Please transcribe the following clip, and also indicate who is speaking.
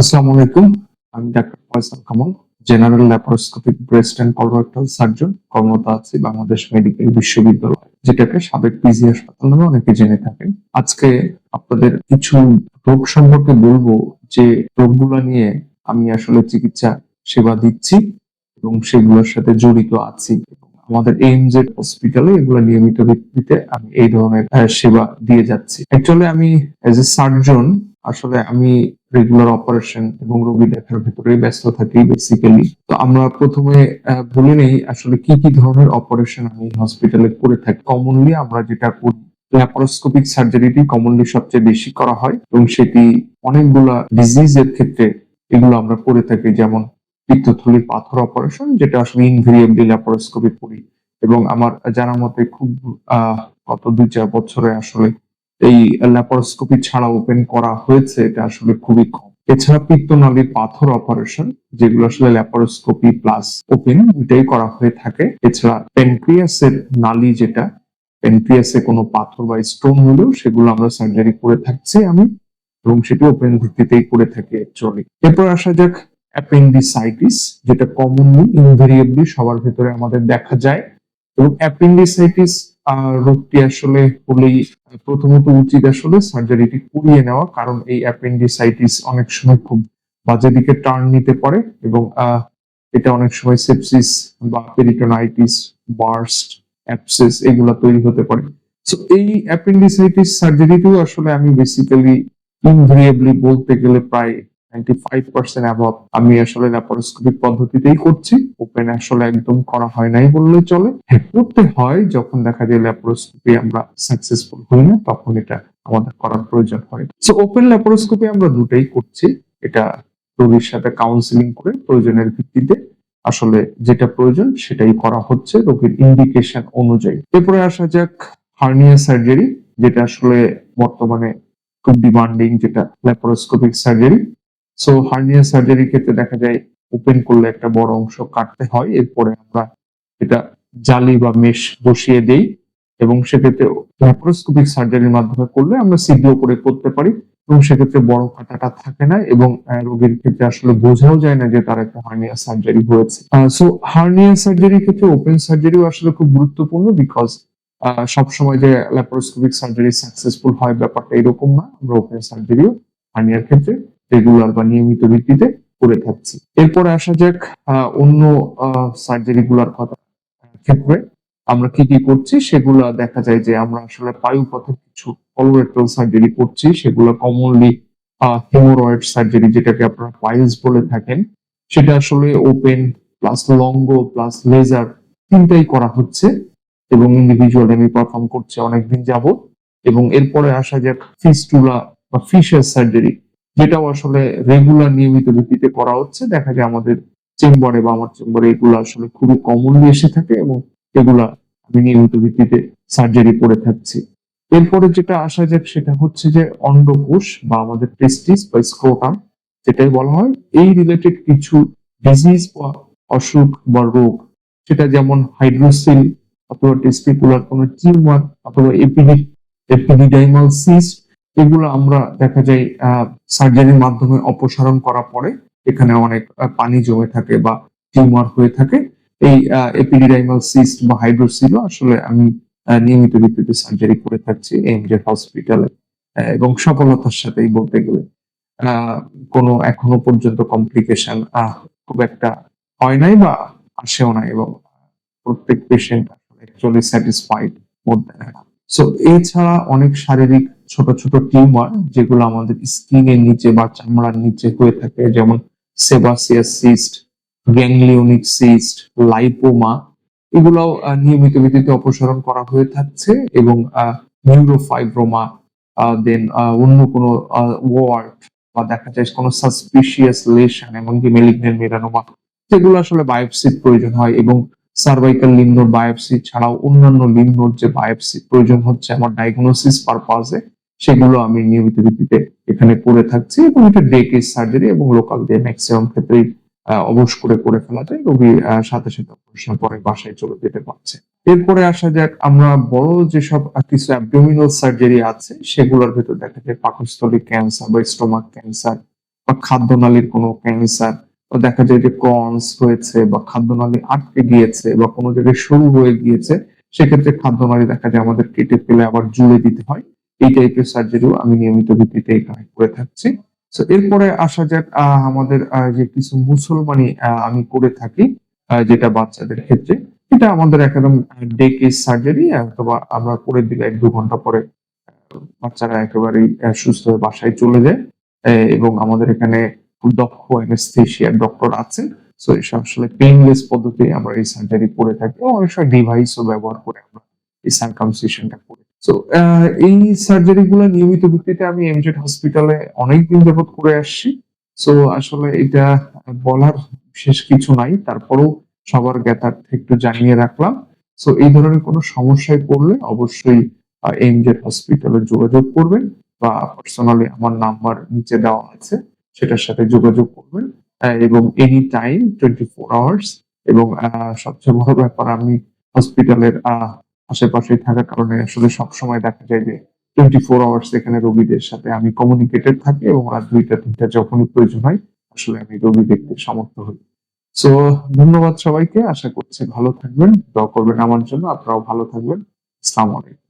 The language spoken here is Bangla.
Speaker 1: আসসালামু আলাইকুম। আমি doctor Faisal Kamal, general laparoscopic breast and colorectal surgeon, কর্মরত আছি বাংলাদেশ মেডিকেল বিশ্ববিদ্যালয়, যেটাকে সাবেক পিজি হাসপাতাল নামে অনেকে জেনে থাকেন। আজকে আপনাদের কিছু রোগ সম্পর্কে বলবো, যে রোগগুলো নিয়ে আমি আসলে চিকিৎসা সেবা দিচ্ছি এবং সেগুলোর সাথে জড়িত আছি। আমাদের এইমজেড হসপিটালে এগুলো নিয়মিত ভিত্তিতে আমি এই ধরনের সেবা দিয়ে যাচ্ছি। অ্যাকচুয়ালি আমি এজ এ সার্জন আসলে আমি রেগুলার অপারেশন এবং রোগী দেখার ভেতরেই ব্যস্ত থাকি বেসিক্যালি। তো আমরা প্রথমে বলে নেই আসলে কি কি ধরনের অপারেশন আমি হসপিটালে করে থাকি। কমনলি আমরা যেটা করি, ল্যাপারোস্কোপিক সার্জারিটি কমনলি সবচেয়ে বেশি করা হয় এবং সেটি অনেকগুলা ডিজিজের ক্ষেত্রে এগুলো আমরা করে থাকি, যেমন পিত্তথলির পাথর অপারেশন, যেটা আসলে ইনভেরিয়েবলি ল্যাপারোস্কোপি করি। এবং আমার জানার মতে খুব গত 2-4 বছরে আসলে এই ল্যাপারোস্কোপি ছাড়া ওপেন করা হয়েছে, এটা আসলে খুবই কম। এছাড়া পিত্তনালীর পাথর অপারেশন, যেগুলো আসলে ল্যাপারোস্কোপি প্লাস ওপেন দুইটাই করা হয়ে থাকে। এছাড়া প্যানক্রিয়াসের নালী, যেটা প্যানক্রিয়াসে কোনো পাথর বা স্টোন হলেও সেগুলো আমরা সার্জারি করে থাকছি আমি, এবং সেটি ওপেন ভিত্তিতেই করে থাকি অ্যাকচুয়ালি। এরপর আসা যাক অ্যাপেন্ডিসাইটিস, যেটা কমনলি ইনভেরিয়েবলি সবার ভেতরে আমাদের দেখা যায়। এবং অ্যাপেন্ডিসাইটিস রোগটি আসলে হলেই প্রথমত উচিত আসলে সার্জারিটি করিয়ে নেওয়া, কারণ এই অ্যাপেন্ডিসাইটিস অনেক সময় খুব বাজে দিকে টার্ন নিতে পারে এবং এটা অনেক সময় সেপসিস বা পেরিটোনাইটিস, বার্স্ট, অ্যাবসেস এগুলা তৈরি হতে পারে। সো এই অ্যাপেন্ডিসাইটিস সার্জারিটিও আসলে আমি বেসিক্যালি ইনভেরিয়েবলি বলতে গেলে প্রায় 95% অ্যাবভ আমি আসলে ল্যাপারোস্কোপিক পদ্ধতিতেই করছি। ওপেন আসলে একদম করা হয় নাই বললে চলে। হ্যাঁ, করতে হয় যখন দেখা যায় ল্যাপারোস্কোপি আমরা সাকসেসফুল হই না, তখন এটা আমাদের করার প্রয়োজন হয়। সো ওপেন ল্যাপারোস্কোপি আমরা দুটাই করছি। এটা রোগীর সাথে কাউন্সিলিং করে প্রয়োজনের ভিত্তিতে আসলে যেটা প্রয়োজন সেটাই করা হচ্ছে রোগীর ইন্ডিকেশন অনুযায়ী। এরপরে আসা যাক হার্নিয়া সার্জারি, যেটা আসলে বর্তমানে খুব ডিমান্ডিং, যেটা ল্যাপারোস্কোপিক সার্জারি। সো হার্নিয়া সার্জারির ক্ষেত্রে দেখা যায় ওপেন করলে একটা বড় অংশ কাটতে হয়, এরপরে আমরা এটা জালি বা মেশ বসিয়ে দেই এবং সেক্ষেত্রে ল্যাপারোস্কোপিক সার্জারির মাধ্যমে করলে আমরা সিডিও করে করতে পারি এবং সেক্ষেত্রে বড় কাটাটা থাকে না এবং রোগীর ক্ষেত্রে আসলে বোঝাও যায় না যে তার একটা হার্নিয়া সার্জারি হয়েছে। সো হার্নিয়া সার্জারির ক্ষেত্রে ওপেন সার্জারিও আসলে খুব গুরুত্বপূর্ণ, বিকজ সবসময় যে ল্যাপারোস্কোপিক সার্জারি সাকসেসফুল হয় ব্যাপারটা এরকম না। আমরা ওপেন সার্জারিও হার্নিয়ার ক্ষেত্রে রেগুলার বা নিয়মিত ভিত্তিতে করে থাকছি। এরপরে আসা যাক অন্য সার্জারি গুলার কথা ক্ষেত্রে আমরা কি কি করছি সেগুলা দেখা যায় যে আমরা আসলে পায়ুপথে কিছু কলোরেক্টাল সার্জারি করছি, সেগুলো কমনলি হেমোরয়েড সার্জারি, যেটাকে আপনারা পাইলস বলে থাকেন। সেটা আসলে ওপেন প্লাস লঙ্গো প্লাস লেজার তিনটাই করা হচ্ছে এবং ইন্ডিভিজুয়াল আমি পারফর্ম করছি অনেকদিন যাবত। এবং এরপরে আসা যাক ফিস্টুলা বা ফিশার সার্জারি, যেটাও আসলে রেগুলার নিয়মিত ভিত্তিতে করা হচ্ছে। দেখা যায় আমাদের চেম্বারে বা আমার চেম্বারে এগুলো আসলে খুবই কমনলি এসে থাকে এবং এগুলা আমি নিয়মিত ভিত্তিতে সার্জারি করে থাকছি। এরপরে যেটা আসা যাক সেটা হচ্ছে যে অন্ডকোষ বা আমাদের টেস্টিস বা স্ক্রোটাম, যেটাই বলা হয়, এই রিলেটেড কিছু ডিজিজ বা অসুখ বা রোগ, সেটা যেমন হাইড্রোসিল অথবা টেস্টিকুলার কোনো টিউমার অথবা এপিডিডাইমাল সিস্ট, এগুলো আমরা দেখা যায় সার্জারির মাধ্যমে অপসারণ করা পরে এখানে অনেক পানি জমে থাকে বা টিউমার হয়ে থাকে। এই এপিডিডাইমাল সিস্ট বা হাইড্রোসিলও আসলে আমি নিয়মিত ভিত্তিতে সার্জারি করে থাকছি এমজে হসপিটালে এবং সফলতার সাথেই বলতে গেলে। আহ কোনো এখনো পর্যন্ত কমপ্লিকেশন খুব একটা হয় নাই বা আসেও নাই এবং প্রত্যেক patient actually satisfied more than. So এছাড়া অনেক শারীরিক ছোট ছোট টিউমার যেগুলো আমাদের স্কিনের নিচে বা চামড়ার নিচে হয়ে থাকে, যেমন sebaceous cyst, ganglionic cyst, lipoma, এগুলোও নিয়মিত ভিত্তিতে অপসারণ করা হয়ে থাকছে এবং নিউরোফাইব্রোমা, দেন অন্য কোনো ওয়ার্ড বা দেখা যায় কোনো সাসপিশিয়াস লেশন, এমনকি মেলিগন্যান্ট মেলানোমা, যেগুলো আসলে বায়োপসির প্রয়োজন হয় এবং সার্ভাইকাল লিম্ফ নোড বায়োপসি ছাড়াও অন্যান্য লিম্ফ নোড যে বায়োপসি প্রয়োজন হচ্ছে আমার ডায়াগনোসিস পারপাসে, সেগুলো আমি নিয়মিত ভিত্তিতে এখানে করে থাকছি এবং এটা ডে কেস সার্জারি এবং লোকাল দিয়ে ম্যাক্সিমাম ক্ষেত্রেই অবশ করে ফেলা যায়, রোগী সাথে সাথে অপারেশন পরে বাসায় চলে যেতে পারছে। এরপরে আসা যাক আমরা বড় যেসব কিছু অ্যাবডোমিনাল সার্জারি আছে সেগুলোর ভেতর দেখা যায় পাকস্থলী ক্যান্সার বা স্টোমাক ক্যান্সার, বা খাদ্যনালীর কোনো ক্যান্সার, বা দেখা যায় যে ক্রনস হয়েছে বা খাদ্যনালী আটকে গিয়েছে বা কোনো জায়গায় সরু হয়ে গিয়েছে, সেক্ষেত্রে খাদ্যনালী দেখা যায় আমাদের কেটে ফেলে আবার জুড়ে দিতে হয়। এই টাইপের সার্জারিও আমি নিয়মিত ভিত্তিতে এখানে করে থাকছি। সো এরপরে আসা যাক আমাদের যে কিছু মুসলমানি আমি করে থাকি যেটা বাচ্চাদের ক্ষেত্রে। এটা আমাদের একদম ডে কেস সার্জারি, অথবা আমরা করে দিলে ১-২ ঘন্টা পরে বাচ্চারা একেবারেই সুস্থ হয়ে বাসায় চলে যায়। এবং আমাদের এখানে খুব দক্ষ অ্যানেসথেসিয়া ডক্টর আছেন। সো এসব আসলে পেইনলেস পদ্ধতি আমরা এই সার্জারি করে থাকি। এবং অনেক সময় ডিভাইসও ব্যবহার করে আমরা এই সার্কামসিশনটা করি। সো এই সার্জারি গুলো নিয়মিত ভিত্তিতে আমি এমজেড হসপিটালে অনেকদিন যাবত করে আসছি। সো আসলে এটা বলার বিশেষ কিছু নাই। তারপরেও সবার জ্ঞাতার্থে একটু জানিয়ে রাখলাম। সো এই ধরনের কোনো সমস্যায় পড়লে অবশ্যই এমজেড হসপিটালে যোগাযোগ করবেন, বা পার্সোনালি আমার নাম্বার নিচে দেওয়া আছে, সেটার সাথে যোগাযোগ করবেন। এবং এনি টাইম 24 আওয়ার্স। এবং সবচেয়ে বড় ব্যাপার, আমি হসপিটালের আশেপাশেই থাকার কারণে আসলে সবসময় দেখা যায় যে 24 আওয়ার্স এখানে রোগীদের সাথে আমি কমিউনিকেটেড থাকি, এবং রাত ২টা-৩টা যখনই প্রয়োজন হয় আসলে আমি রোগী দেখতে সমর্থ হই। সো ধন্যবাদ সবাইকে। আশা করছি ভালো থাকবেন। দোয়া করবেন আমার জন্য। আপনারাও ভালো থাকবেন। আসসালামু আলাইকুম।